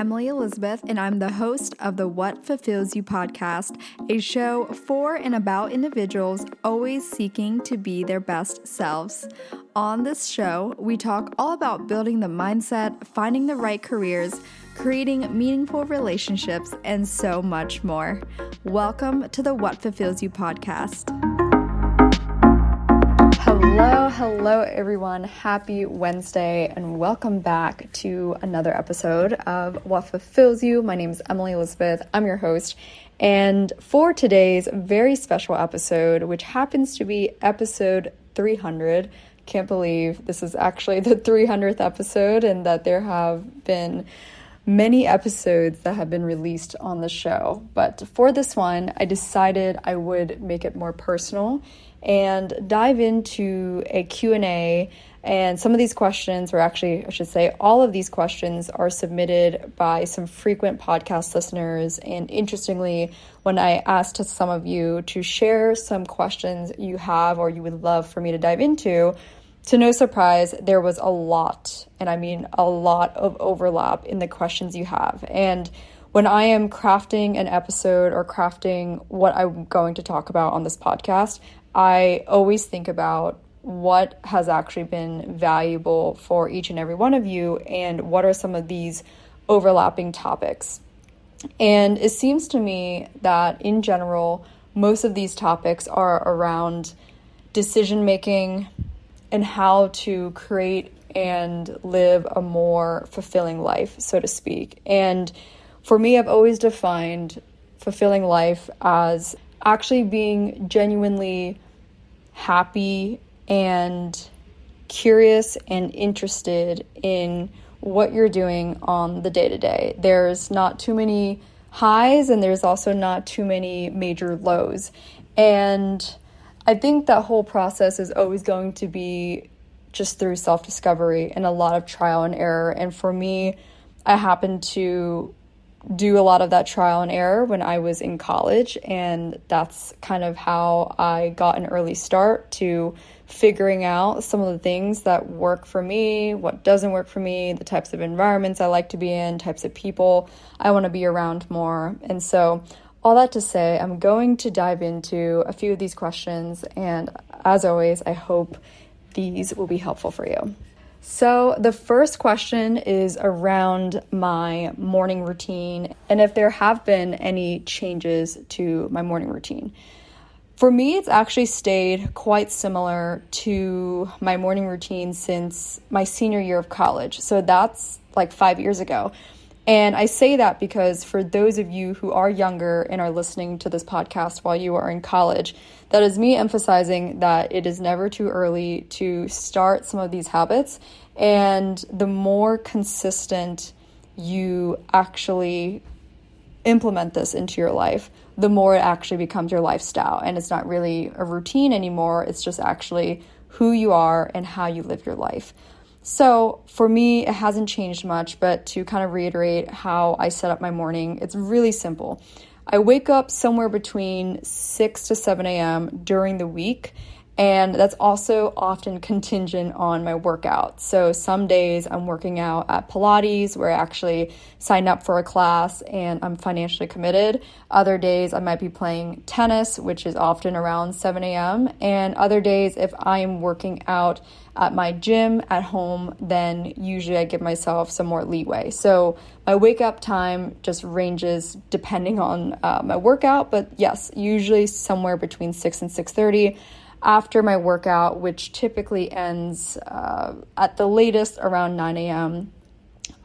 Emily Elizabeth, and I'm the host of the What Fulfills You podcast, a show for and about individuals always seeking to be their best selves. On this show, we talk all about building the mindset, finding the right careers, creating meaningful relationships, and so much more. Welcome to the What Fulfills You podcast. Hello everyone. Happy Wednesday and welcome back to another episode of What Fulfills You. My name is Emily Elizabeth. I'm your host. And for today's very special episode, which happens to be episode 300, can't believe this is actually the 300th episode and that there have been many episodes that have been released on the show. But for this one, I decided I would make it more personal and dive into a Q&A. And some of these questions, or actually, I should say, all of these questions are submitted by some frequent podcast listeners. And interestingly, when I asked some of you to share some questions you have or you would love for me to dive into, to no surprise, there was a lot, and I mean a lot of overlap in the questions you have. And when I am crafting an episode or crafting what I'm going to talk about on this podcast, I always think about what has actually been valuable for each and every one of you and what are some of these overlapping topics. And it seems to me that in general, most of these topics are around decision making and how to create and live a more fulfilling life, so to speak. And for me, I've always defined fulfilling life as actually being genuinely happy and curious and interested in what you're doing on the day-to-day. There's not too many highs and there's also not too many major lows. And I think that whole process is always going to be just through self-discovery and a lot of trial and error. And for me, I happened to do a lot of that trial and error when I was in college. And that's kind of how I got an early start to figuring out some of the things that work for me, what doesn't work for me, the types of environments I like to be in, types of people I want to be around more. And so all that to say, I'm going to dive into a few of these questions. And as always, I hope these will be helpful for you. So the first question is around my morning routine and if there have been any changes to my morning routine. For me, it's actually stayed quite similar to my morning routine since my senior year of college. So that's like 5 years ago. And I say that because for those of you who are younger and are listening to this podcast while you are in college, that is me emphasizing that it is never too early to start some of these habits. And the more consistent you actually implement this into your life, the more it actually becomes your lifestyle. And it's not really a routine anymore. It's just actually who you are and how you live your life. So for me, it hasn't changed much, but to kind of reiterate how I set up my morning, it's really simple. I wake up somewhere between 6 to 7 a.m. during the week, and that's also often contingent on my workout. So some days I'm working out at Pilates where I actually sign up for a class and I'm financially committed. Other days I might be playing tennis, which is often around 7 a.m. And other days if I'm working out at my gym at home, then usually I give myself some more leeway. So my wake up time just ranges depending on my workout, but yes, usually somewhere between 6 and 6:30. After my workout, which typically ends at the latest around 9 a.m.,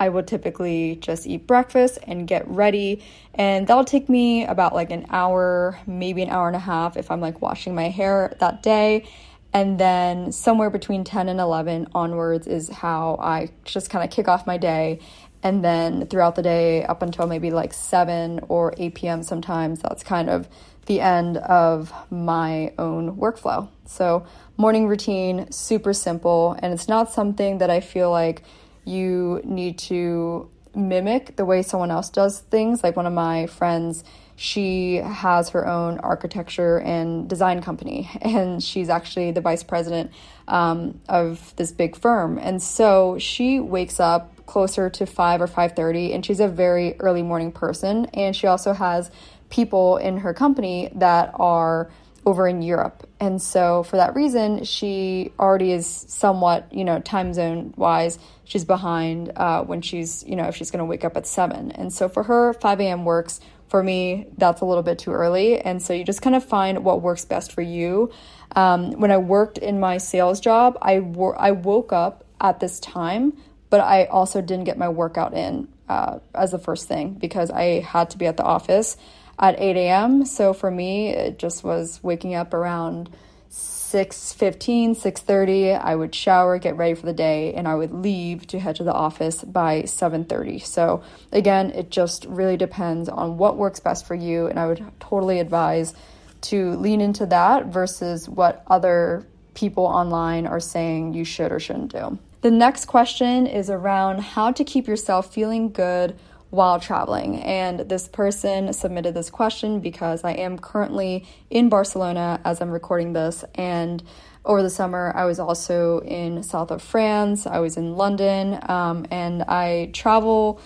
I would typically just eat breakfast and get ready. And that'll take me about like an hour, maybe an hour and a half if I'm like washing my hair that day. And then somewhere between 10 and 11 onwards is how I just kind of kick off my day. And then throughout the day up until maybe like 7 or 8 p.m. sometimes, that's kind of the end of my own workflow. So morning routine, super simple. And it's not something that I feel like you need to mimic the way someone else does things. Like one of my friends, she has her own architecture and design company, and she's actually the vice president of this big firm. And so she wakes up closer to 5 or 5:30, and she's a very early morning person. And she also has people in her company that are over in Europe. And so for that reason, she already is somewhat, time zone wise, she's behind when she's, if she's going to wake up at 7. And so for her, 5 a.m. works. For me, that's a little bit too early. And so you just kind of find what works best for you. When I worked in my sales job, I woke up at this time, but I also didn't get my workout in as the first thing because I had to be at the office at 8 a.m. So for me, it just was waking up around 6:15, 6:30. I would shower, get ready for the day, and I would leave to head to the office by 7:30. So again, it just really depends on what works best for you. And I would totally advise to lean into that versus what other people online are saying you should or shouldn't do. The next question is around how to keep yourself feeling good while traveling. And this person submitted this question because I am currently in Barcelona as I'm recording this. And over the summer, I was also in south of France. I was in London, and I travel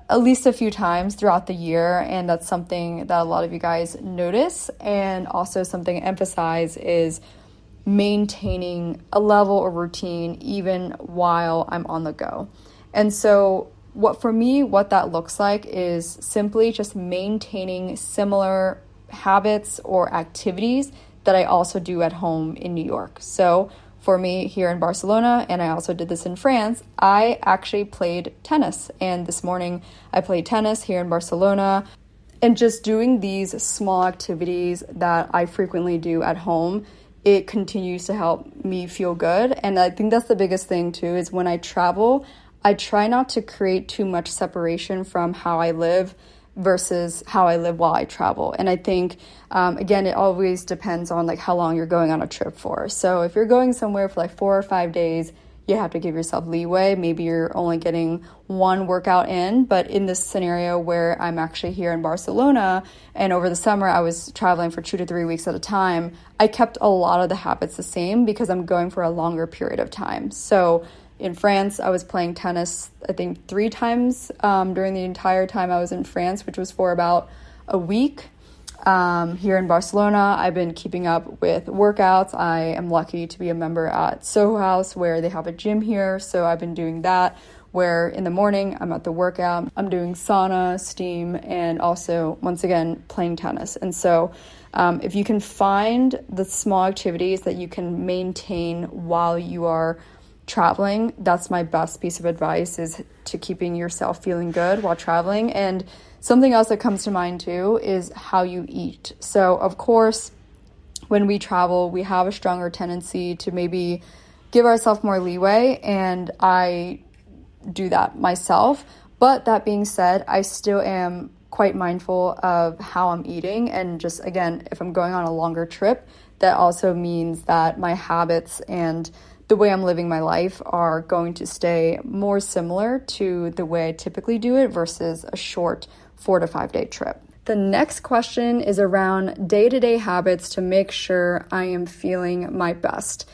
at least a few times throughout the year. And that's something that a lot of you guys notice. And also something to emphasize is maintaining a level of routine even while I'm on the go. And so what that looks like is simply just maintaining similar habits or activities that I also do at home in New York. So for me here in Barcelona, and I also did this in France, I actually played tennis. And this morning I played tennis here in Barcelona. And just doing these small activities that I frequently do at home, it continues to help me feel good. And I think that's the biggest thing too, is when I travel, I try not to create too much separation from how I live versus how I live while I travel. And I think, again, it always depends on how long you're going on a trip for. So if you're going somewhere for 4 or 5 days, you have to give yourself leeway. Maybe you're only getting one workout in, but in this scenario where I'm actually here in Barcelona and over the summer I was traveling for 2 to 3 weeks at a time, I kept a lot of the habits the same because I'm going for a longer period of time. So in France, I was playing tennis, I think 3 times during the entire time I was in France, which was for about a week. Here in Barcelona, I've been keeping up with workouts. I am lucky to be a member at Soho House where they have a gym here. So I've been doing that where in the morning I'm at the workout. I'm doing sauna, steam, and also, once again, playing tennis. And so if you can find the small activities that you can maintain while you are traveling, that's my best piece of advice, is to keeping yourself feeling good while traveling. And something else that comes to mind too is how you eat. So of course, when we travel, we have a stronger tendency to maybe give ourselves more leeway, and I do that myself. But that being said, I still am quite mindful of how I'm eating. And just, again, if I'm going on a longer trip, that also means that my habits and the way I'm living my life are going to stay more similar to the way I typically do it versus a short 4 to 5 day trip. The next question is around day-to-day habits to make sure I am feeling my best.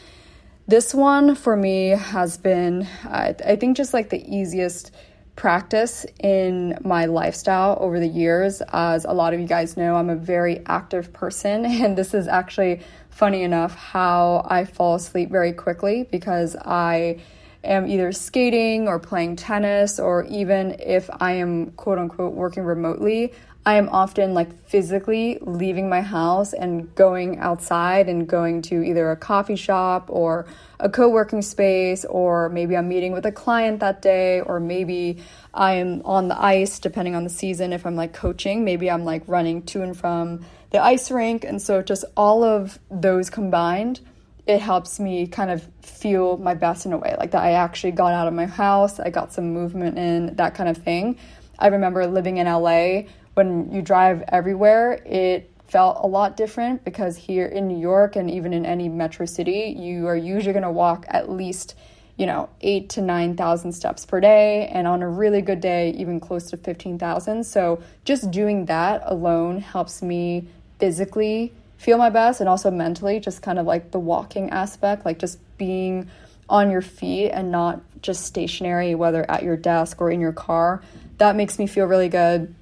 This one for me has been, I think, just the easiest practice in my lifestyle over the years. As a lot of you guys know, I'm a very active person, and this is actually funny enough how I fall asleep very quickly because I am either skating or playing tennis, or even if I am quote unquote working remotely, I am often physically leaving my house and going outside and going to either a coffee shop or a co-working space, or maybe I'm meeting with a client that day, or maybe I am on the ice depending on the season. If I'm coaching, maybe I'm running to and from the ice rink. And so just all of those combined, it helps me kind of feel my best in a way, that I actually got out of my house, I got some movement in, that kind of thing. I remember living in LA, when you drive everywhere, it felt a lot different because here in New York and even in any metro city, you are usually going to walk at least 8,000 to 9,000 steps per day, and on a really good day, even close to 15,000. So just doing that alone helps me physically feel my best, and also mentally, just kind of the walking aspect, just being on your feet and not just stationary, whether at your desk or in your car. That makes me feel really good.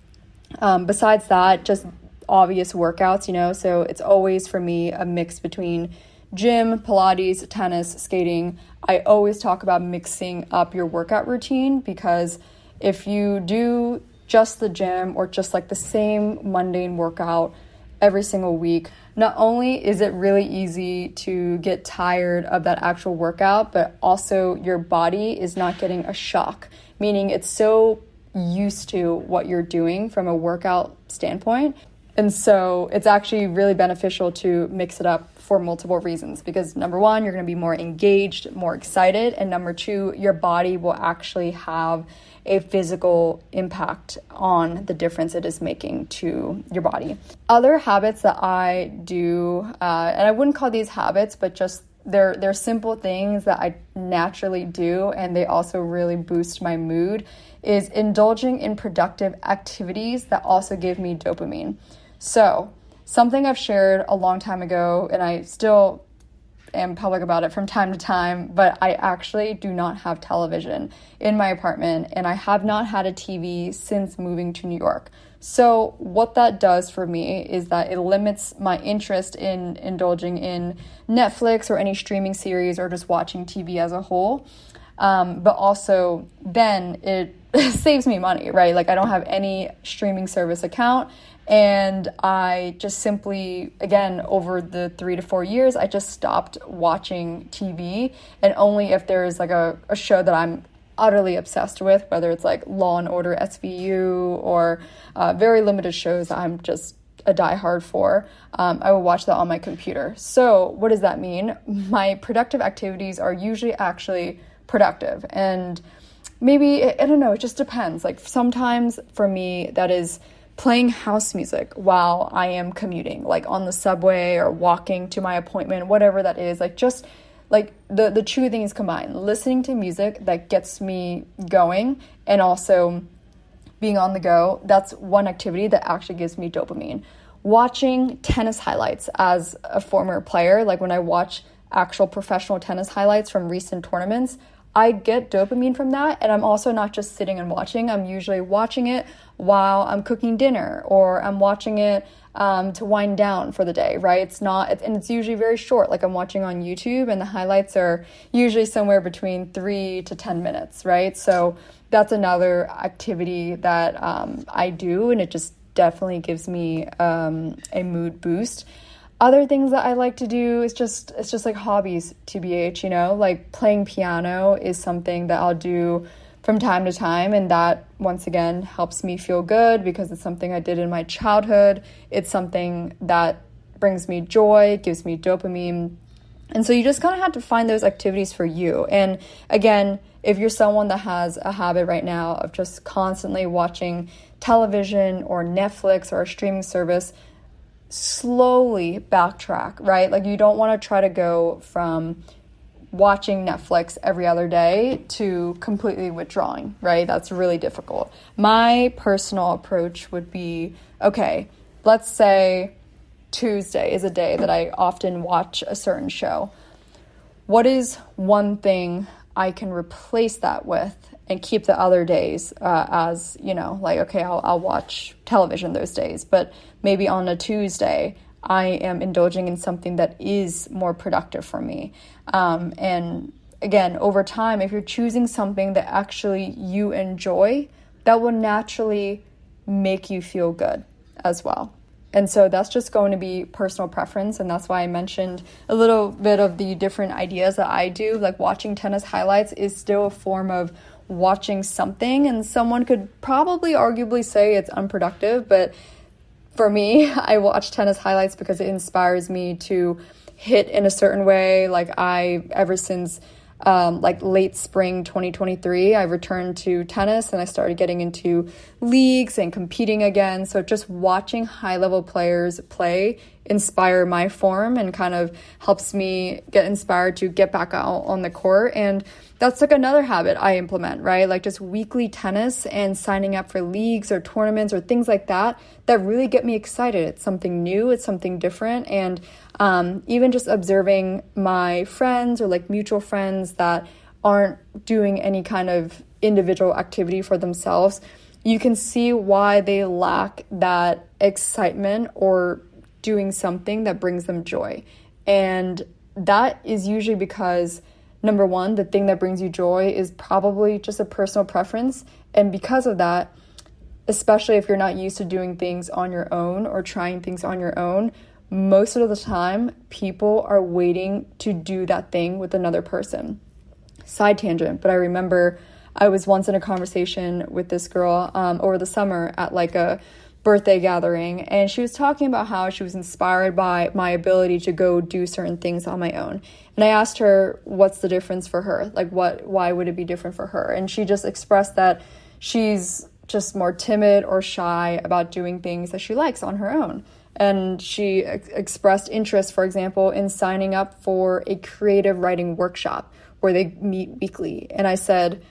Besides that, just obvious workouts, so it's always for me a mix between gym, Pilates, tennis, skating. I always talk about mixing up your workout routine, because if you do just the gym or just like the same mundane workout every single week, not only is it really easy to get tired of that actual workout, but also your body is not getting a shock, meaning it's so used to what you're doing from a workout standpoint. And so it's actually really beneficial to mix it up for multiple reasons, because number one, you're going to be more engaged, more excited, and number two, your body will actually have a physical impact on the difference it is making to your body. Other habits that I do, and I wouldn't call these habits, but just they're simple things that I naturally do, and they also really boost my mood, is indulging in productive activities that also give me dopamine. So something I've shared a long time ago, and I still am public about it from time to time, but I actually do not have television in my apartment, and I have not had a TV since moving to New York. So what that does for me is that it limits my interest in indulging in Netflix or any streaming series or just watching TV as a whole. But also then it saves me money, right? Like I don't have any streaming service account. And I just simply, again, over the 3 to 4 years, I just stopped watching TV. And only if there's like a show that I'm utterly obsessed with, whether it's like Law and Order SVU or very limited shows that I'm just a diehard for, I will watch that on my computer. So what does that mean? My productive activities are usually actually productive. And maybe, I don't know, it just depends. Like sometimes for me, that is playing house music while I am commuting, like on the subway or walking to my appointment, whatever that is, like just like the two things combined, listening to music that gets me going and also being on the go. That's one activity that actually gives me dopamine. Watching tennis highlights as a former player, like when I watch actual professional tennis highlights from recent tournaments, I get dopamine from that, and I'm also not just sitting and watching. I'm usually watching it while I'm cooking dinner, or I'm watching it to wind down for the day, right? And it's usually very short, like I'm watching on YouTube, and the highlights are usually somewhere between 3 to 10 minutes, right? So that's another activity that I do, and it just definitely gives me a mood boost. Other things that I like to do is it's just like hobbies, TBH, like playing piano is something that I'll do from time to time. And that, once again, helps me feel good because it's something I did in my childhood. It's something that brings me joy, gives me dopamine. And so you just kind of have to find those activities for you. And again, if you're someone that has a habit right now of just constantly watching television or Netflix or a streaming service, slowly backtrack, right? Like you don't want to try to go from watching Netflix every other day to completely withdrawing, right? That's really difficult. My personal approach would be, okay, let's say Tuesday is a day that I often watch a certain show. What is one thing I can replace that with and keep the other days as, like, okay, I'll watch television those days, but maybe on a Tuesday, I am indulging in something that is more productive for me. And again, over time, if you're choosing something that actually you enjoy, that will naturally make you feel good as well. And so that's just going to be personal preference. And that's why I mentioned a little bit of the different ideas that I do. Like watching tennis highlights is still a form of watching something. And someone could probably arguably say it's unproductive. But for me, I watch tennis highlights because it inspires me to hit in a certain way. Like ever since late spring 2023, I returned to tennis and I started getting into leagues and competing again. So just watching high level players play inspire my form and kind of helps me get inspired to get back out on the court. And that's like another habit I implement, right? Like just weekly tennis and signing up for leagues or tournaments or things like that really get me excited. It's something new, it's something different. And even just observing my friends or like mutual friends that aren't doing any kind of individual activity for themselves, you can see why they lack that excitement or doing something that brings them joy. And that is usually because, number one, the thing that brings you joy is probably just a personal preference. And because of that, especially if you're not used to doing things on your own or trying things on your own, most of the time, people are waiting to do that thing with another person. Side tangent, but I remember I was once in a conversation with this girl over the summer at like a birthday gathering, and she was talking about how she was inspired by my ability to go do certain things on my own. And I asked her, what's the difference for her? Like, why would it be different for her? And she just expressed that she's just more timid or shy about doing things that she likes on her own. And she expressed interest, for example, in signing up for a creative writing workshop where they meet weekly. And I said,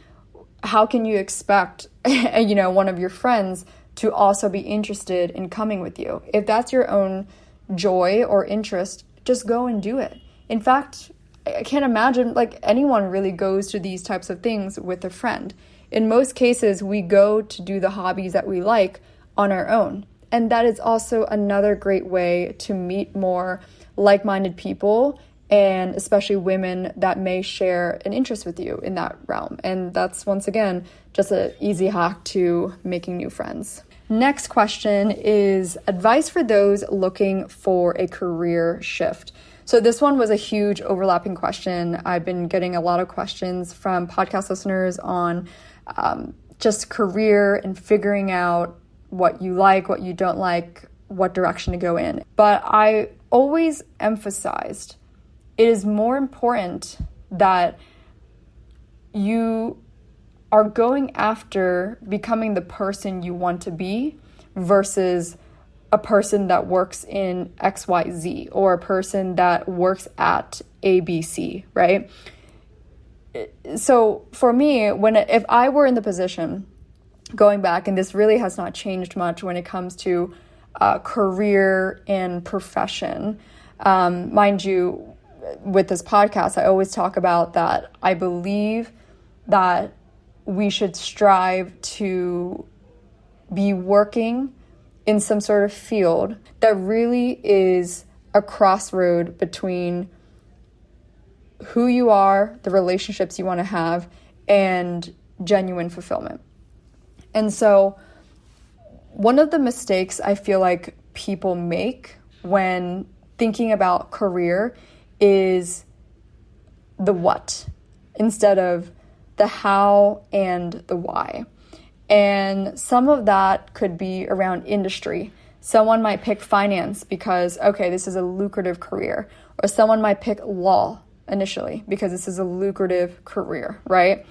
how can you expect, one of your friends to also be interested in coming with you? If that's your own joy or interest, just go and do it. In fact, I can't imagine like anyone really goes to these types of things with a friend. In most cases, we go to do the hobbies that we like on our own. And that is also another great way to meet more like-minded people, and especially women that may share an interest with you in that realm. And that's, once again, just an easy hack to making new friends. Next question is advice for those looking for a career shift. So this one was a huge overlapping question. I've been getting a lot of questions from podcast listeners on just career and figuring out what you like, what you don't like, what direction to go in. But I always emphasized it is more important that you are going after becoming the person you want to be versus a person that works in XYZ or a person that works at ABC, right? So for me, if I were in the position, going back, and this really has not changed much when it comes to career and profession, mind you, with this podcast, I always talk about that I believe that we should strive to be working in some sort of field that really is a crossroad between who you are, the relationships you want to have, and genuine fulfillment. And so one of the mistakes I feel like people make when thinking about career is the what instead of the how and the why. And some of that could be around industry. Someone might pick finance because, okay, this is a lucrative career. Or someone might pick law initially because this is a lucrative career, right?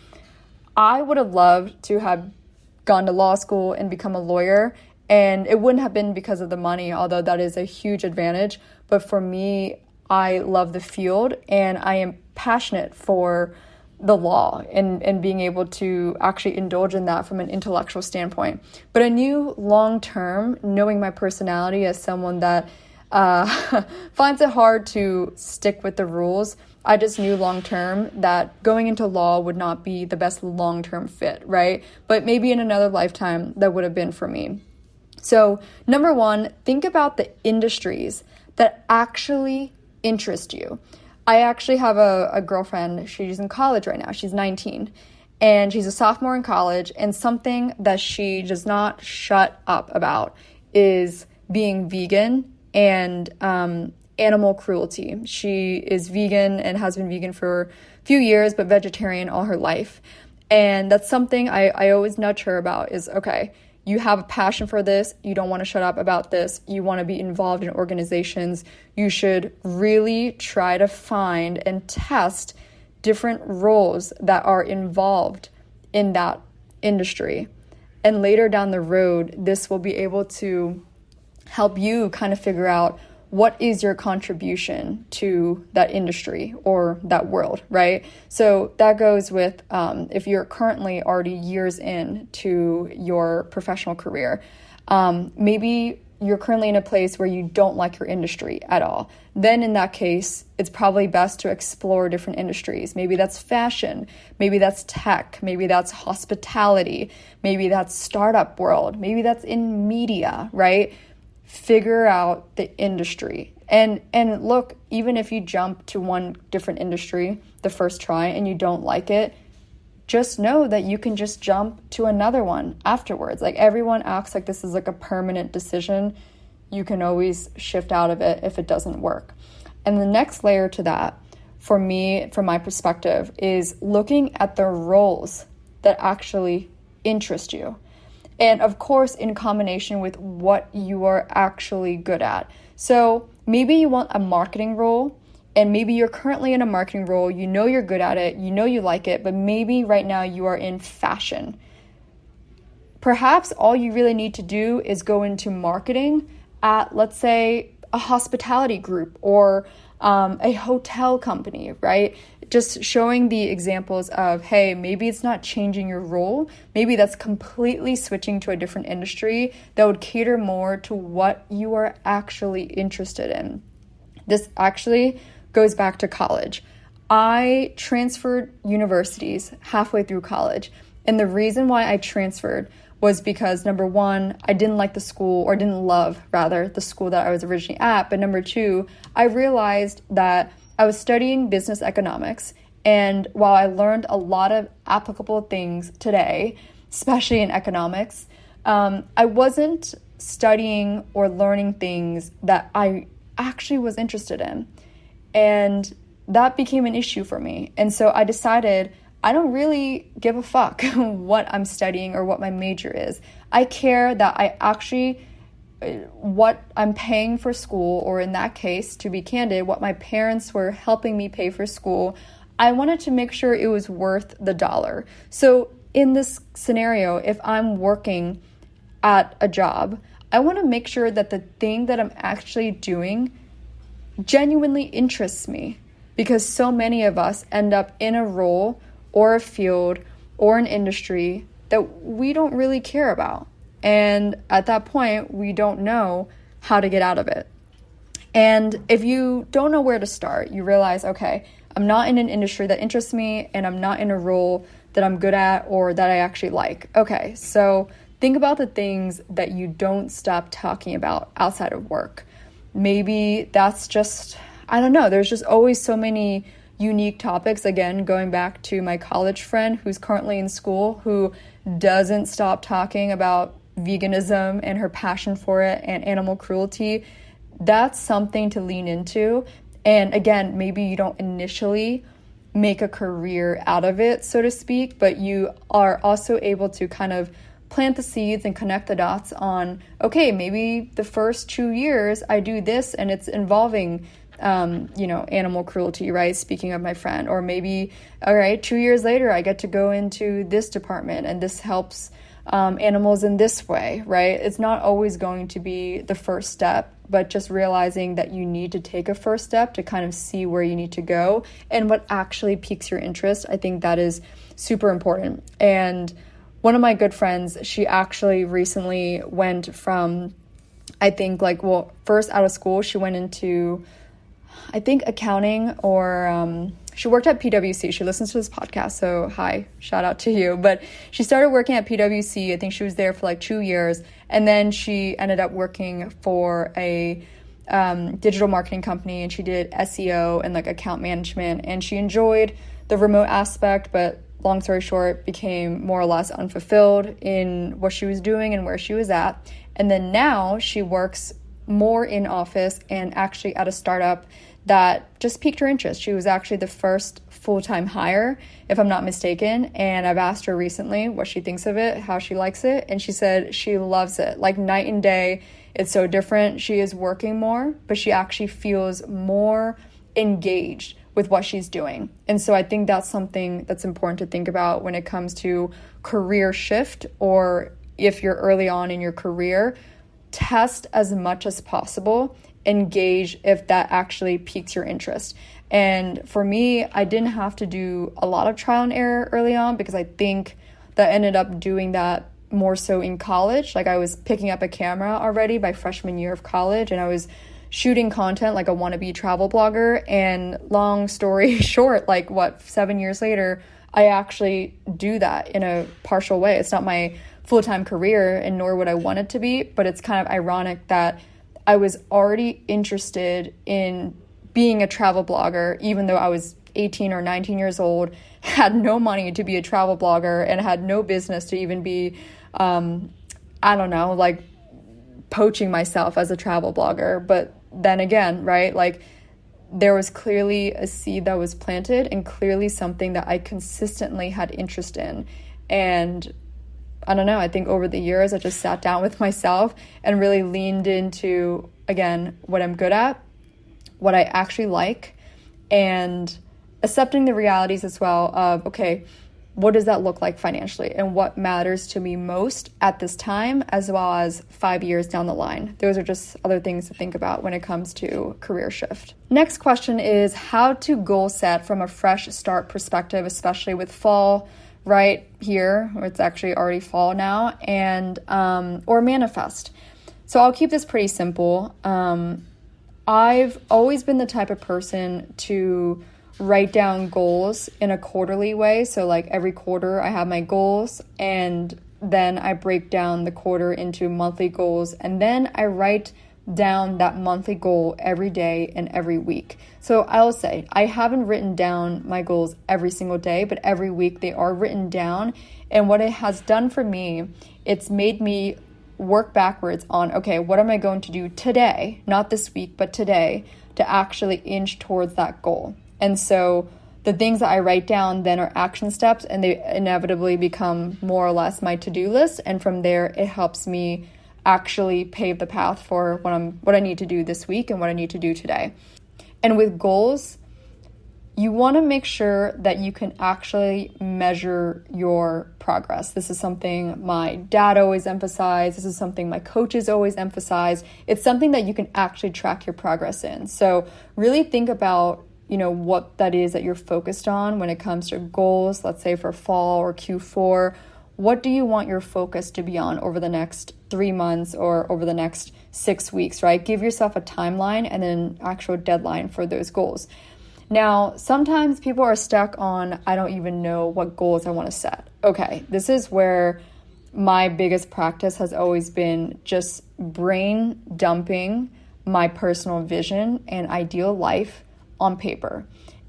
I would have loved to have gone to law school and become a lawyer, and it wouldn't have been because of the money, although that is a huge advantage. But for me, I love the field and I am passionate for the law and being able to actually indulge in that from an intellectual standpoint. But I knew long term, knowing my personality as someone that finds it hard to stick with the rules, I just knew long term that going into law would not be the best long term fit, right? But maybe in another lifetime that would have been for me. So number one, think about the industries that actually interest you. I actually have a girlfriend, she's in college right now, she's 19, and she's a sophomore in college, and something that she does not shut up about is being vegan and animal cruelty. She is vegan and has been vegan for a few years, but vegetarian all her life. And that's something I always nudge her about is, okay, you have a passion for this. You don't want to shut up about this. You want to be involved in organizations. You should really try to find and test different roles that are involved in that industry. And later down the road, this will be able to help you kind of figure out what is your contribution to that industry or that world, right? So that goes with if you're currently already years in to your professional career, maybe you're currently in a place where you don't like your industry at all. Then in that case, it's probably best to explore different industries. Maybe that's fashion, maybe that's tech, maybe that's hospitality, maybe that's startup world, maybe that's in media, right? Figure out the industry. And look, even if you jump to one different industry the first try and you don't like it, just know that you can just jump to another one afterwards. Like, everyone acts like this is like a permanent decision. You can always shift out of it if it doesn't work. And the next layer to that, for me, from my perspective, is looking at the roles that actually interest you. And of course, in combination with what you are actually good at. So maybe you want a marketing role, and maybe you're currently in a marketing role, you know you're good at it, you know you like it, but maybe right now you are in fashion. Perhaps all you really need to do is go into marketing at, let's say, a hospitality group or a hotel company, right? Just showing the examples of, hey, maybe it's not changing your role. Maybe that's completely switching to a different industry that would cater more to what you are actually interested in. This actually goes back to college. I transferred universities halfway through college. And the reason why I transferred was because, number one, I didn't like the school, or didn't love, rather, the school that I was originally at. But number two, I realized that I was studying business economics. And while I learned a lot of applicable things today, especially in economics, I wasn't studying or learning things that I actually was interested in. And that became an issue for me. And so I decided I don't really give a fuck what I'm studying or what my major is. I care that I actually, what I'm paying for school, or in that case, to be candid, what my parents were helping me pay for school, I wanted to make sure it was worth the dollar. So in this scenario, if I'm working at a job, I want to make sure that the thing that I'm actually doing genuinely interests me, because so many of us end up in a role or a field or an industry that we don't really care about. And at that point, we don't know how to get out of it. And if you don't know where to start, you realize, okay, I'm not in an industry that interests me, and I'm not in a role that I'm good at or that I actually like. Okay, so think about the things that you don't stop talking about outside of work. Maybe that's just, I don't know, there's just always so many unique topics. Again, going back to my college friend who's currently in school, who doesn't stop talking about veganism and her passion for it and animal cruelty. That's something to lean into. And again, maybe you don't initially make a career out of it, so to speak, but you are also able to kind of plant the seeds and connect the dots on, okay, maybe the first 2 years I do this and it's involving, animal cruelty, right? Speaking of my friend, or maybe, all right, 2 years later, I get to go into this department and this helps animals in this way, right? It's not always going to be the first step, but just realizing that you need to take a first step to kind of see where you need to go and what actually piques your interest. I think that is super important. And one of my good friends, she actually recently went from, first out of school, she went into, accounting, or she worked at PwC. She listens to this podcast, so hi, shout out to you. But she started working at PwC. I think she was there for 2 years. And then she ended up working for a digital marketing company, and she did SEO and account management. And she enjoyed the remote aspect, but long story short, became more or less unfulfilled in what she was doing and where she was at. And then now she works more in office and actually at a startup that just piqued her interest. She was actually the first full-time hire, if I'm not mistaken. And I've asked her recently what she thinks of it, how she likes it. And she said she loves it. Like night and day, it's so different. She is working more, but she actually feels more engaged with what she's doing. And so I think that's something that's important to think about when it comes to career shift, or if you're early on in your career, test as much as possible engage if that actually piques your interest. And for me, I didn't have to do a lot of trial and error early on, because I think that I ended up doing that more so in college. Like, I was picking up a camera already by freshman year of college, and I was shooting content like a wannabe travel blogger. And long story short, 7 years later, I actually do that in a partial way. It's not my full-time career, and nor would I want it to be, but it's kind of ironic that I was already interested in being a travel blogger, even though I was 18 or 19 years old, had no money to be a travel blogger, and had no business to even be, poaching myself as a travel blogger. But then again, right, there was clearly a seed that was planted, and clearly something that I consistently had interest in. And I don't know, I think over the years, I just sat down with myself and really leaned into, again, what I'm good at, what I actually like, and accepting the realities as well of, okay, what does that look like financially, and what matters to me most at this time, as well as 5 years down the line. Those are just other things to think about when it comes to career shift. Next question is how to goal set from a fresh start perspective, especially with fall right here, or it's actually already fall now, and or manifest. So I'll keep this pretty simple. I've always been the type of person to write down goals in a quarterly way. So every quarter I have my goals, and then I break down the quarter into monthly goals, and then I write down that monthly goal every day and every week. So I'll say I haven't written down my goals every single day, but every week they are written down. And what it has done for me, it's made me work backwards on, okay, what am I going to do today, not this week, but today, to actually inch towards that goal. And so the things that I write down then are action steps, and they inevitably become more or less my to-do list. And from there, it helps me actually pave the path for what I need to do this week and what I need to do today. And with goals, you want to make sure that you can actually measure your progress. This is something my dad always emphasized. This is something my coaches always emphasize. It's something that you can actually track your progress in. So really think about what that is that you're focused on when it comes to goals, let's say for fall or Q4. What do you want your focus to be on over the next 3 months or over the next 6 weeks, right? Give yourself a timeline and an actual deadline for those goals. Now, sometimes people are stuck on, I don't even know what goals I want to set. Okay, this is where my biggest practice has always been just brain dumping my personal vision and ideal life on paper.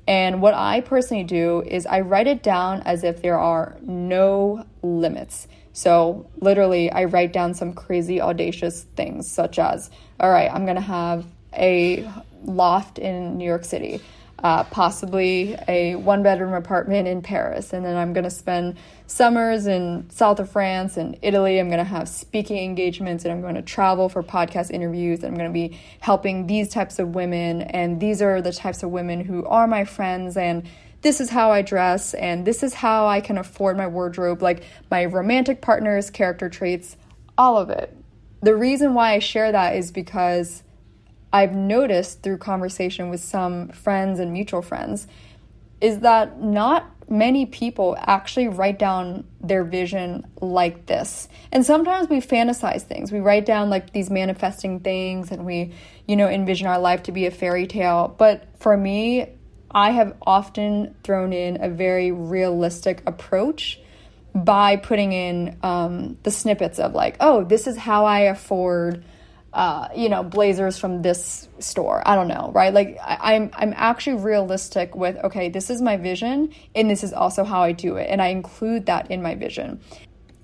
And what I personally do is I write it down as if there are no limits. So literally, I write down some crazy audacious things, such as, all right, I'm going to have a loft in New York City, possibly a one-bedroom apartment in Paris, and then I'm going to spend summers in south of France and Italy. I'm going to have speaking engagements, and I'm going to travel for podcast interviews, and I'm going to be helping these types of women, and these are the types of women who are my friends, and this is how I dress, and this is how I can afford my wardrobe, like my romantic partners, character traits, all of it. The reason why I share that is because I've noticed through conversation with some friends and mutual friends is that not many people actually write down their vision like this. And sometimes we fantasize things. We write down like these manifesting things, and we, envision our life to be a fairy tale. But for me, I have often thrown in a very realistic approach by putting in the snippets of like, oh, this is how I afford blazers from this store. I don't know, right? Like I'm actually realistic with, okay, this is my vision, and this is also how I do it. And I include that in my vision.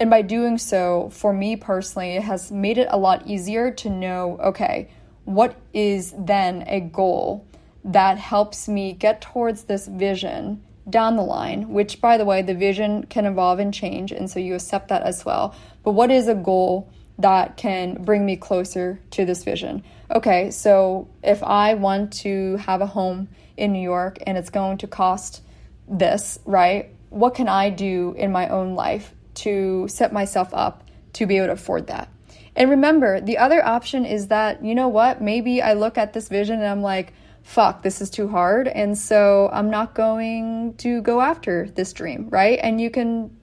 And by doing so, for me personally, it has made it a lot easier to know, okay, what is then a goal that helps me get towards this vision down the line, which, by the way, the vision can evolve and change, and so you accept that as well. But what is a goal that can bring me closer to this vision? Okay, so if I want to have a home in New York and it's going to cost this, right? What can I do in my own life to set myself up to be able to afford that? And remember, the other option is that, you know what, maybe I look at this vision and I'm like, fuck, this is too hard. And so I'm not going to go after this dream, right? And you can,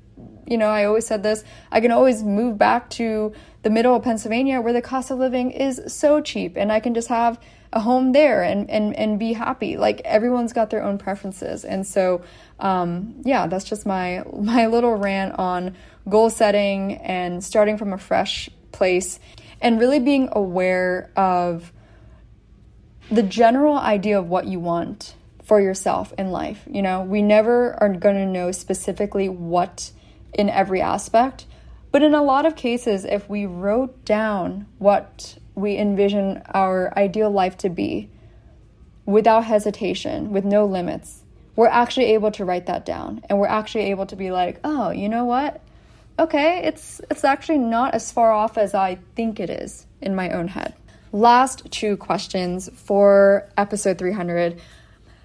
I always said this, I can always move back to the middle of Pennsylvania where the cost of living is so cheap and I can just have a home there and be happy. Like everyone's got their own preferences. And so, that's just my little rant on goal setting and starting from a fresh place and really being aware of the general idea of what you want for yourself in life. We never are going to know specifically what in every aspect, but in a lot of cases, if we wrote down what we envision our ideal life to be without hesitation, with no limits, we're actually able to write that down. And we're actually able to be like, oh, you know what? Okay, it's actually not as far off as I think it is in my own head. Last 2 questions for episode 300.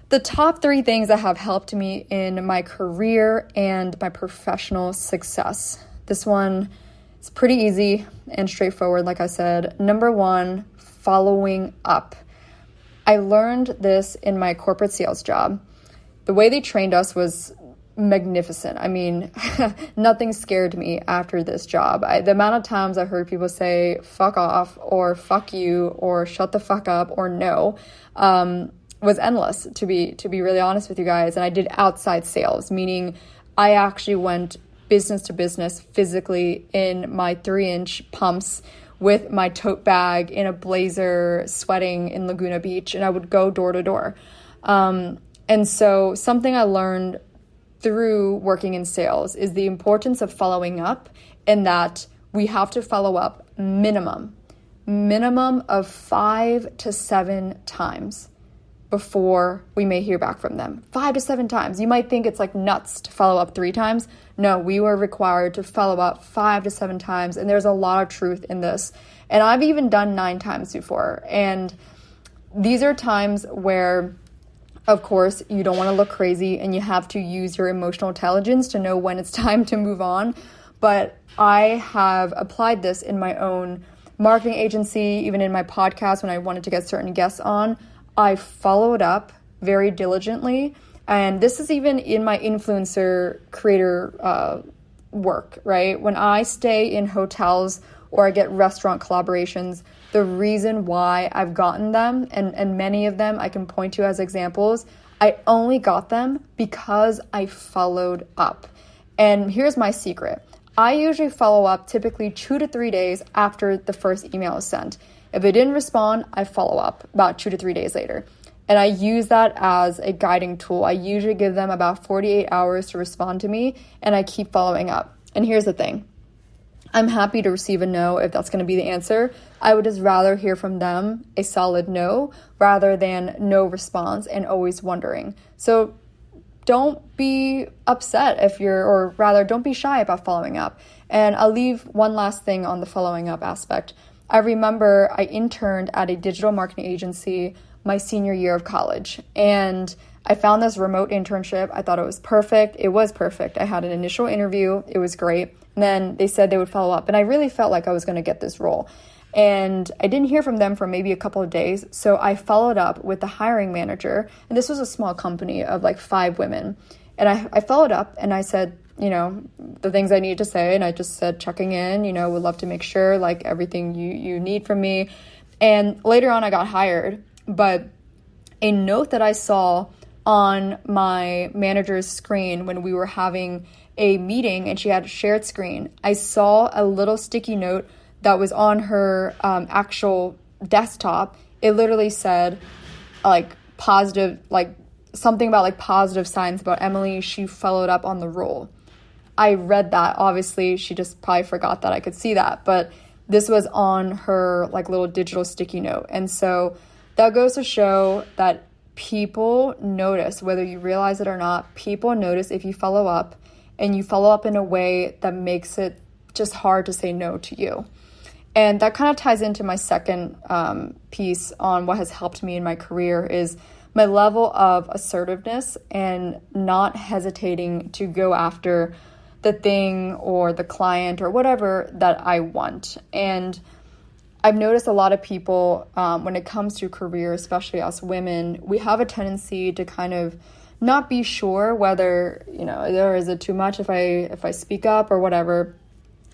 The top 3 things that have helped me in my career and my professional success. This one is pretty easy and straightforward, like I said. Number 1, following up. I learned this in my corporate sales job. The way they trained us was magnificent. I mean, nothing scared me after this job. The amount of times I heard people say, fuck off, or fuck you, or shut the fuck up, or no, was endless, to be really honest with you guys. And I did outside sales, meaning I actually went business to business physically in my 3-inch pumps with my tote bag in a blazer, sweating in Laguna Beach, and I would go door to door. And so something I learned through working in sales is the importance of following up, and that we have to follow up minimum of 5 to 7 times before we may hear back from them. 5 to 7 times. You might think it's like nuts to follow up 3 times. No, we were required to follow up 5 to 7 times, and there's a lot of truth in this. And I've even done 9 times before. And these are times where, of course, you don't want to look crazy and you have to use your emotional intelligence to know when it's time to move on. But I have applied this in my own marketing agency, even in my podcast when I wanted to get certain guests on. I followed up very diligently. And this is even in my influencer creator work, right? When I stay in hotels or I get restaurant collaborations, the reason why I've gotten them, and many of them I can point to as examples, I only got them because I followed up. And here's my secret. I usually follow up typically 2 to 3 days after the first email is sent. If they didn't respond, I follow up about 2 to 3 days later. And I use that as a guiding tool. I usually give them about 48 hours to respond to me, and I keep following up. And here's the thing. I'm happy to receive a no if that's going to be the answer. I would just rather hear from them a solid no rather than no response and always wondering. So don't be upset don't be shy about following up. And I'll leave one last thing on the following up aspect. I remember I interned at a digital marketing agency my senior year of college, and I found this remote internship. I thought it was perfect. It was perfect. I had an initial interview. It was great. And then they said they would follow up, and I really felt like I was going to get this role. And I didn't hear from them for maybe a couple of days. So I followed up with the hiring manager, and this was a small company of like 5 women. And I followed up and I said, the things I needed to say. And I just said, checking in, would love to make sure like everything you need from me. And later on I got hired, but a note that I saw on my manager's screen when we were having a meeting and she had a shared screen, I saw a little sticky note that was on her actual desktop. It literally said like positive, like something about like positive signs about Emily. She followed up on the role. I read that. Obviously, she just probably forgot that I could see that, but this was on her like little digital sticky note. And so that goes to show that people notice, whether you realize it or not, people notice if you follow up, and you follow up in a way that makes it just hard to say no to you. And that kind of ties into my second piece on what has helped me in my career is my level of assertiveness and not hesitating to go after the thing or the client or whatever that I want. And I've noticed a lot of people, when it comes to career, especially us women, we have a tendency to kind of not be sure whether, there is it too much if I speak up or whatever.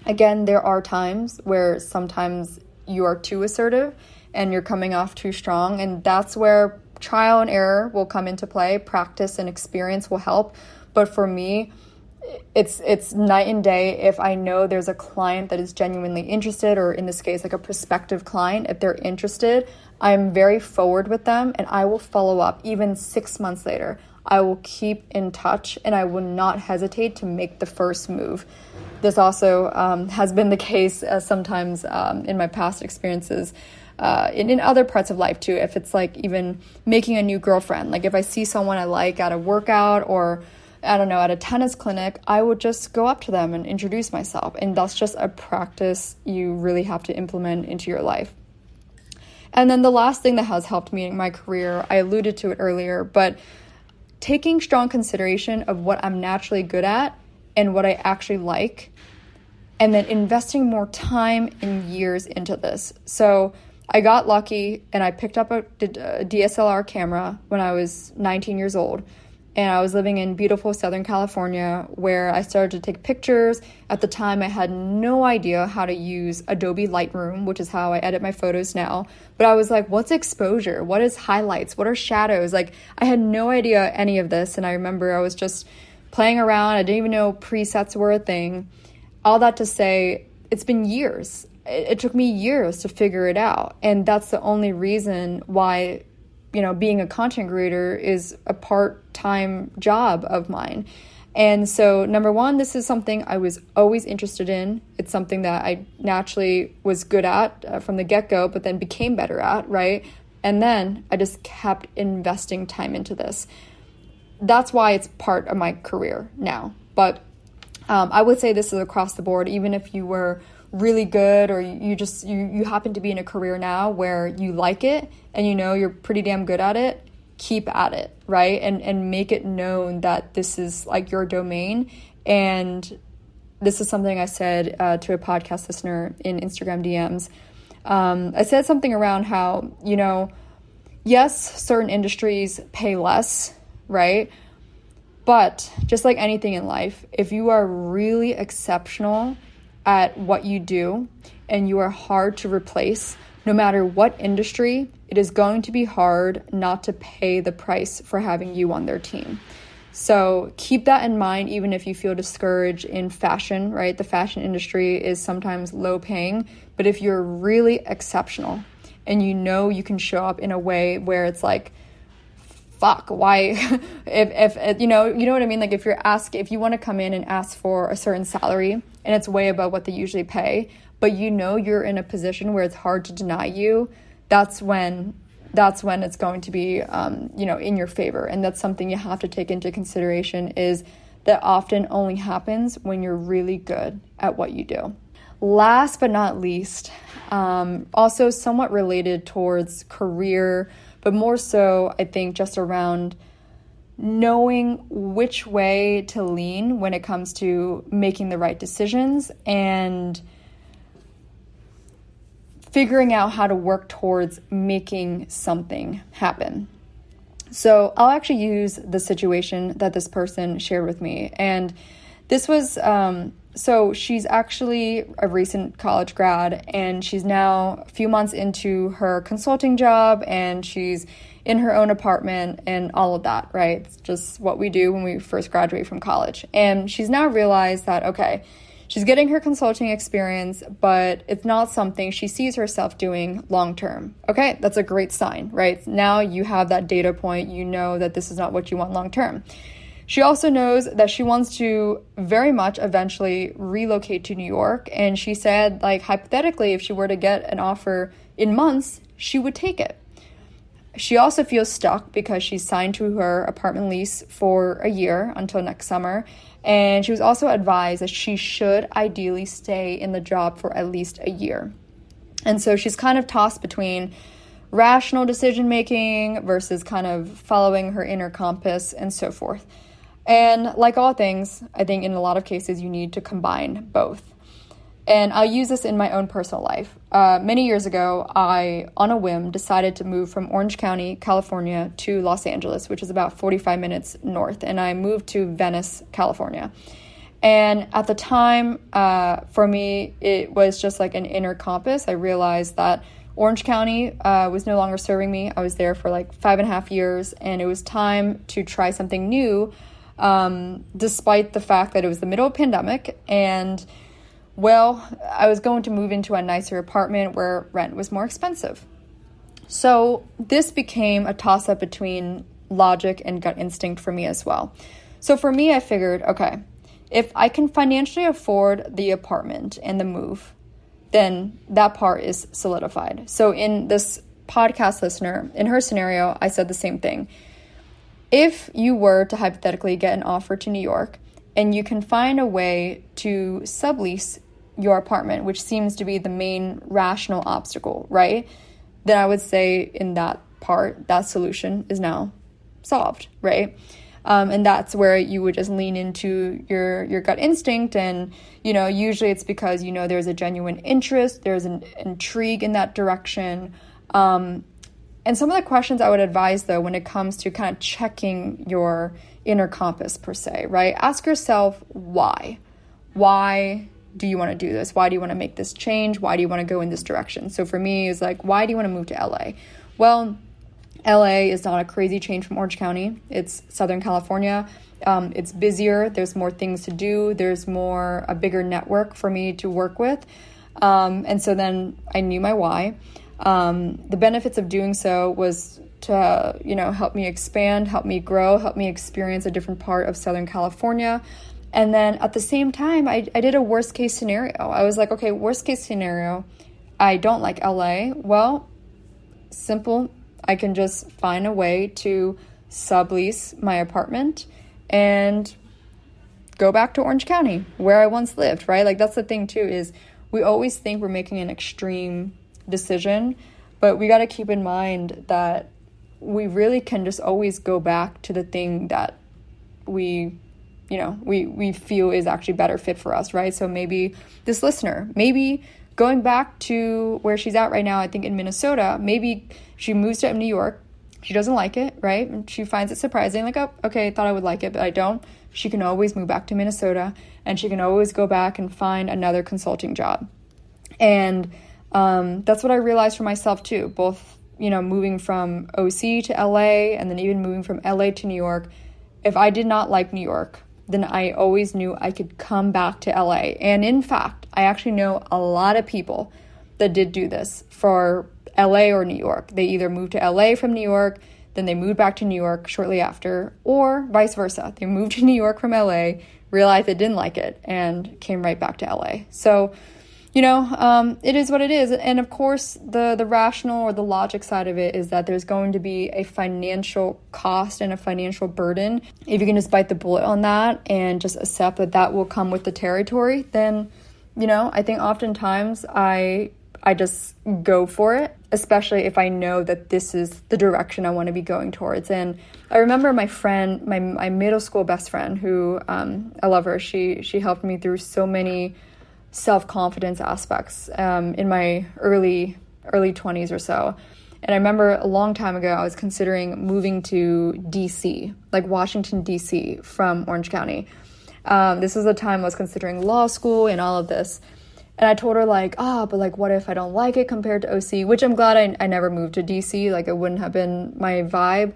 Again, there are times where sometimes you are too assertive and you're coming off too strong, and that's where trial and error will come into play. Practice and experience will help. But for me, it's night and day if I know there's a client that is genuinely interested, or in this case, like a prospective client, if they're interested, I'm very forward with them and I will follow up even 6 months later. I will keep in touch and I will not hesitate to make the first move. This also has been the case sometimes in my past experiences. In other parts of life too, if it's like even making a new girlfriend, like if I see someone I like at a workout or I don't know, at a tennis clinic, I would just go up to them and introduce myself. And that's just a practice you really have to implement into your life. And then the last thing that has helped me in my career, I alluded to it earlier, but taking strong consideration of what I'm naturally good at and what I actually like, and then investing more time and years into this. So I got lucky and I picked up a DSLR camera when I was 19 years old. And I was living in beautiful Southern California where I started to take pictures. At the time, I had no idea how to use Adobe Lightroom, which is how I edit my photos now. But I was like, what's exposure? What is highlights? What are shadows? Like, I had no idea any of this. And I remember I was just playing around. I didn't even know presets were a thing. All that to say, it's been years. It took me years to figure it out. And that's the only reason why being a content creator is a part-time job of mine. And so, number one, this is something I was always interested in. It's something that I naturally was good at from the get-go, but then became better at, right? And then I just kept investing time into this. That's why it's part of my career now. But I would say this is across the board, even if you were really good or you happen to be in a career now where you like it and you're pretty damn good at it, keep at it, right? And make it known that this is like your domain. And this is something I said to a podcast listener in Instagram DMs. I said something around how, yes, certain industries pay less, right? But just like anything in life, if you are really exceptional at what you do and you are hard to replace, no matter what industry, it is going to be hard not to pay the price for having you on their team. So keep that in mind, even if you feel discouraged in fashion, right? The fashion industry is sometimes low paying, but if you're really exceptional and you can show up in a way where it's like, fuck, why, if you know what I mean? Like if you want to come in and ask for a certain salary and it's way above what they usually pay, but you're in a position where it's hard to deny you, that's when it's going to be, in your favor. And that's something you have to take into consideration, is that often only happens when you're really good at what you do. Last but not least, also somewhat related towards career, but more so, I think, just around knowing which way to lean when it comes to making the right decisions and figuring out how to work towards making something happen. So I'll actually use the situation that this person shared with me. And this was, so she's actually a recent college grad, and she's now a few months into her consulting job, and she's in her own apartment and all of that, right? It's just what we do when we first graduate from college. And she's now realized that, okay, she's getting her consulting experience, but it's not something she sees herself doing long term. Okay, that's a great sign, right? Now you have that data point, you know that this is not what you want long term. She also knows that she wants to very much eventually relocate to New York. And she said, like, hypothetically, if she were to get an offer in months, she would take it. She also feels stuck because she's signed to her apartment lease for a year until next summer. And she was also advised that she should ideally stay in the job for at least a year. And so she's kind of tossed between rational decision making versus kind of following her inner compass and so forth. And like all things, I think in a lot of cases you need to combine both. And I'll use this in my own personal life. Many years ago, I, on a whim, decided to move from Orange County, California, to Los Angeles, which is about 45 minutes north. And I moved to Venice, California. And at the time, for me, it was just like an inner compass. I realized that Orange County was no longer serving me. I was there for like 5.5 years, and it was time to try something new, despite the fact that it was the middle of a pandemic. And well, I was going to move into a nicer apartment where rent was more expensive. So this became a toss-up between logic and gut instinct for me as well. So for me, I figured, okay, if I can financially afford the apartment and the move, then that part is solidified. So in this podcast listener, in her scenario, I said the same thing. If you were to hypothetically get an offer to New York and you can find a way to sublease your apartment, which seems to be the main rational obstacle, right? Then I would say in that part, that solution is now solved, right? And that's where you would just lean into your gut instinct. And, usually it's because, there's a genuine interest, there's an intrigue in that direction. And some of the questions I would advise, though, when it comes to kind of checking your inner compass per se, right? Ask yourself why. Why do you want to do this? Why do you want to make this change? Why do you want to go in this direction? So for me, it's like, why do you want to move to LA? Well, LA is not a crazy change from Orange County. It's Southern California. It's busier. There's more things to do. There's a bigger network for me to work with. And so then I knew my why. The benefits of doing so was to, help me expand, help me grow, help me experience a different part of Southern California. And then at the same time, I did a worst case scenario. I was like, okay, worst case scenario, I don't like LA. Well, simple. I can just find a way to sublease my apartment and go back to Orange County where I once lived, right? Like that's the thing too, is we always think we're making an extreme decision, but we got to keep in mind that we really can just always go back to the thing that we feel is actually better fit for us, right? So maybe this listener, maybe going back to where she's at right now, I think in Minnesota, maybe she moves to New York. She doesn't like it, right? And she finds it surprising, like, oh, okay, I thought I would like it, but I don't. She can always move back to Minnesota, and she can always go back and find another consulting job. And that's what I realized for myself too, both, moving from OC to LA and then even moving from LA to New York. If I did not like New York, then I always knew I could come back to LA. And in fact, I actually know a lot of people that did do this for LA or New York. They either moved to LA from New York, then they moved back to New York shortly after, or vice versa. They moved to New York from LA, realized they didn't like it, and came right back to LA. So, it is what it is. And of course, the rational or the logic side of it is that there's going to be a financial cost and a financial burden. If you can just bite the bullet on that and just accept that will come with the territory, then, I think oftentimes I just go for it, especially if I know that this is the direction I want to be going towards. And I remember my friend, my middle school best friend, who I love her. She helped me through so many self-confidence aspects in my early 20s or so. And I remember a long time ago, I was considering moving to DC, like Washington, DC from Orange County. This was the time I was considering law school and all of this. And I told her but what if I don't like it compared to OC, which I'm glad I never moved to DC. Like it wouldn't have been my vibe.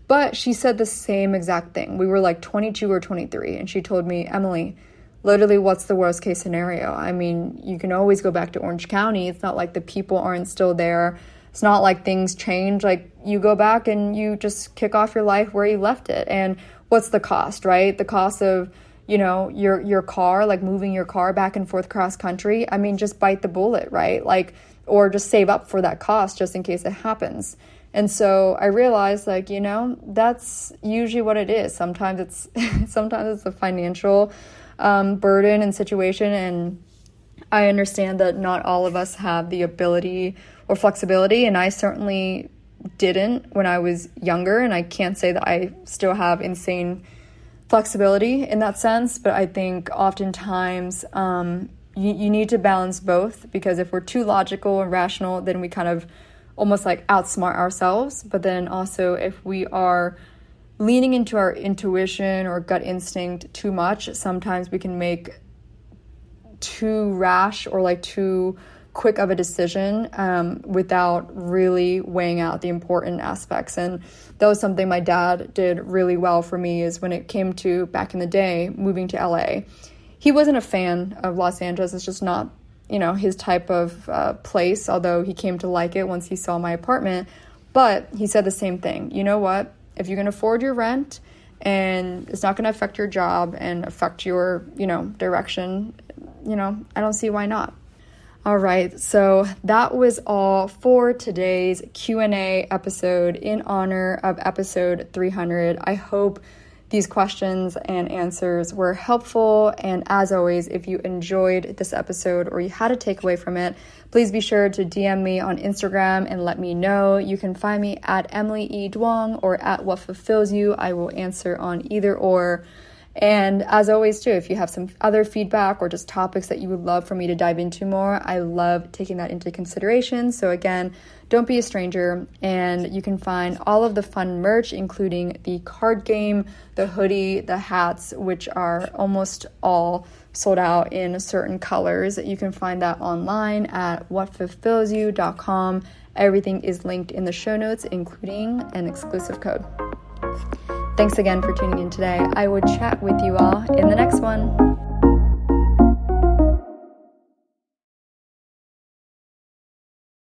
But she said the same exact thing. We were like 22 or 23. And she told me, Emily, literally, what's the worst case scenario? I mean, you can always go back to Orange County. It's not like the people aren't still there. It's not like things change. Like you go back and you just kick off your life where you left it. And what's the cost, right? The cost of, your car, like moving your car back and forth cross country. I mean, just bite the bullet, right? Like, or just save up for that cost just in case it happens. And so I realized that's usually what it is. Sometimes it's a financial burden and situation. And I understand that not all of us have the ability or flexibility. And I certainly didn't when I was younger. And I can't say that I still have insane flexibility in that sense. But I think oftentimes, you need to balance both, because if we're too logical and rational, then we kind of almost like outsmart ourselves. But then also if we are leaning into our intuition or gut instinct too much, sometimes we can make too rash or like too quick of a decision without really weighing out the important aspects. And that was something my dad did really well for me, is when it came to, back in the day, moving to LA. He wasn't a fan of Los Angeles. It's just not, his type of place, although he came to like it once he saw my apartment. But he said the same thing. You know what? If you can afford your rent and it's not going to affect your job and affect your, direction, I don't see why not. All right, so that was all for today's Q&A episode in honor of episode 300. I hope these questions and answers were helpful. And as always, if you enjoyed this episode or you had a takeaway from it, please be sure to DM me on Instagram and let me know. You can find me at Emily E. Duong or at What Fulfills You. I will answer on either or. And as always, too, if you have some other feedback or just topics that you would love for me to dive into more, I love taking that into consideration. So again, don't be a stranger. And you can find all of the fun merch, including the card game, the hoodie, the hats, which are almost all sold out in certain colors. You can find that online at whatfulfillsyou.com. Everything is linked in the show notes, including an exclusive code. Thanks again for tuning in today. I will chat with you all in the next one.